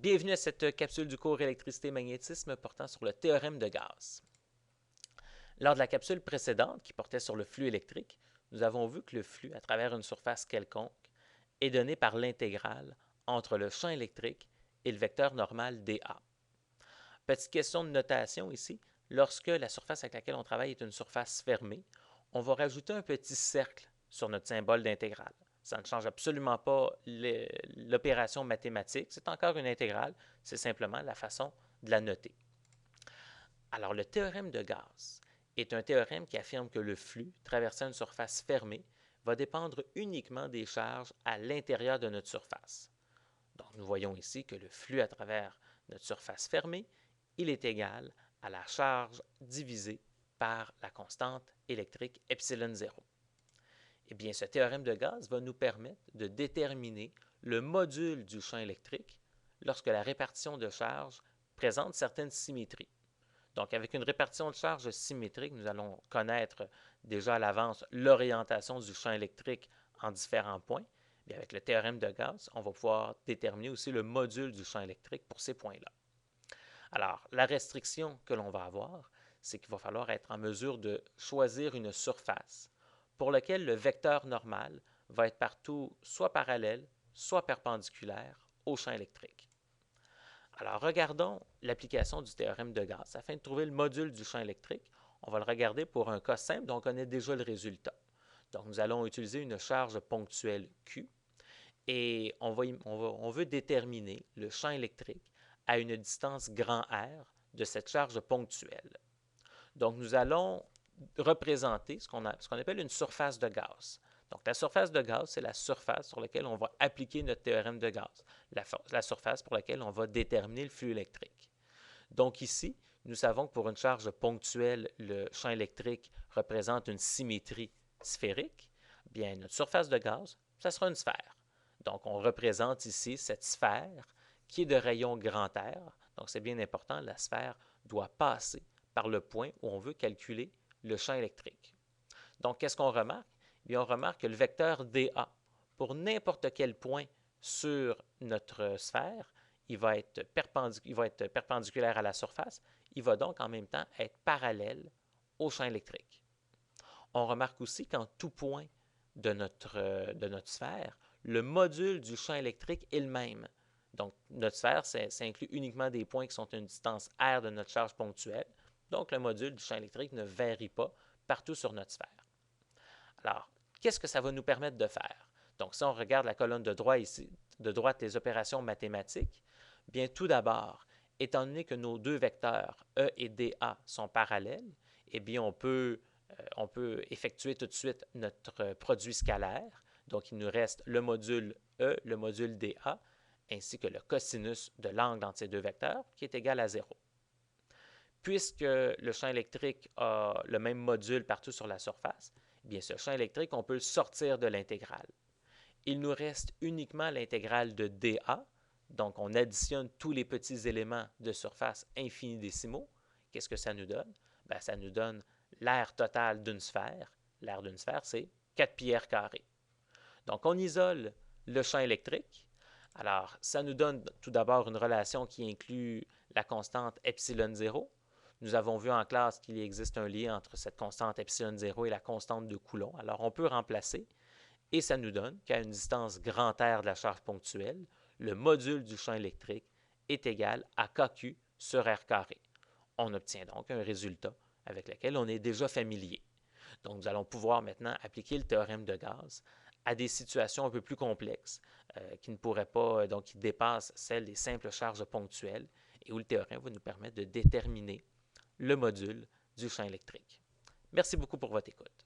Bienvenue à cette capsule du cours électricité-magnétisme portant sur le théorème de Gauss. Lors de la capsule précédente qui portait sur le flux électrique, nous avons vu que le flux à travers une surface quelconque est donné par l'intégrale entre le champ électrique et le vecteur normal dA. Petite question de notation ici, lorsque la surface avec laquelle on travaille est une surface fermée, on va rajouter un petit cercle sur notre symbole d'intégrale. Ça ne change absolument pas l'opération mathématique, c'est encore une intégrale, c'est simplement la façon de la noter. Alors, le théorème de Gauss est un théorème qui affirme que le flux traversant une surface fermée va dépendre uniquement des charges à l'intérieur de notre surface. Donc, nous voyons ici que le flux à travers notre surface fermée, il est égal à la charge divisée par la constante électrique epsilon 0. Eh bien, ce théorème de Gauss va nous permettre de déterminer le module du champ électrique lorsque la répartition de charge présente certaines symétries. Donc, avec une répartition de charge symétrique, nous allons connaître déjà à l'avance l'orientation du champ électrique en différents points. Et avec le théorème de Gauss, on va pouvoir déterminer aussi le module du champ électrique pour ces points-là. Alors, la restriction que l'on va avoir, c'est qu'il va falloir être en mesure de choisir une surface pour laquelle le vecteur normal va être partout soit parallèle, soit perpendiculaire au champ électrique. Alors, regardons l'application du théorème de Gauss. Afin de trouver le module du champ électrique, on va le regarder pour un cas simple dont on connaît déjà le résultat. Donc, nous allons utiliser une charge ponctuelle Q et on veut déterminer le champ électrique à une distance grand R de cette charge ponctuelle. Donc, nous allons représenter ce qu'on appelle une surface de Gauss. Donc, la surface de Gauss, c'est la surface sur laquelle on va appliquer notre théorème de Gauss, la surface pour laquelle on va déterminer le flux électrique. Donc, ici, nous savons que pour une charge ponctuelle, le champ électrique représente une symétrie sphérique. Bien, notre surface de Gauss, ça sera une sphère. Donc, on représente ici cette sphère qui est de rayon grand R. Donc, c'est bien important, la sphère doit passer par le point où on veut calculer le champ électrique. Donc, qu'est-ce qu'on remarque? Bien, on remarque que le vecteur dA, pour n'importe quel point sur notre sphère, il va être perpendiculaire à la surface. Il va donc en même temps être parallèle au champ électrique. On remarque aussi qu'en tout point de notre sphère, le module du champ électrique est le même. Donc, notre sphère, ça inclut uniquement des points qui sont à une distance R de notre charge ponctuelle. Donc, le module du champ électrique ne varie pas partout sur notre sphère. Alors, qu'est-ce que ça va nous permettre de faire? Donc, si on regarde la colonne de droite, les opérations mathématiques, bien, tout d'abord, étant donné que nos deux vecteurs E et dA sont parallèles, eh bien, on peut effectuer tout de suite notre produit scalaire. Donc, il nous reste le module E, le module dA, ainsi que le cosinus de l'angle entre ces deux vecteurs, qui est égal à 0. Puisque le champ électrique a le même module partout sur la surface, eh bien, ce champ électrique, on peut le sortir de l'intégrale. Il nous reste uniquement l'intégrale de dA, donc on additionne tous les petits éléments de surface infini-décimaux. Qu'est-ce que ça nous donne? Bien, ça nous donne l'aire totale d'une sphère. L'aire d'une sphère, c'est 4 pi r carré. Donc, on isole le champ électrique. Alors, ça nous donne tout d'abord une relation qui inclut la constante epsilon 0. Nous avons vu en classe qu'il existe un lien entre cette constante epsilon 0 et la constante de Coulomb. Alors, on peut remplacer et ça nous donne qu'à une distance grand R de la charge ponctuelle, le module du champ électrique est égal à KQ sur R carré. On obtient donc un résultat avec lequel on est déjà familier. Donc, nous allons pouvoir maintenant appliquer le théorème de Gauss à des situations un peu plus complexes qui ne pourraient pas, donc qui dépassent celles des simples charges ponctuelles et où le théorème va nous permettre de déterminer le module du champ électrique. Merci beaucoup pour votre écoute.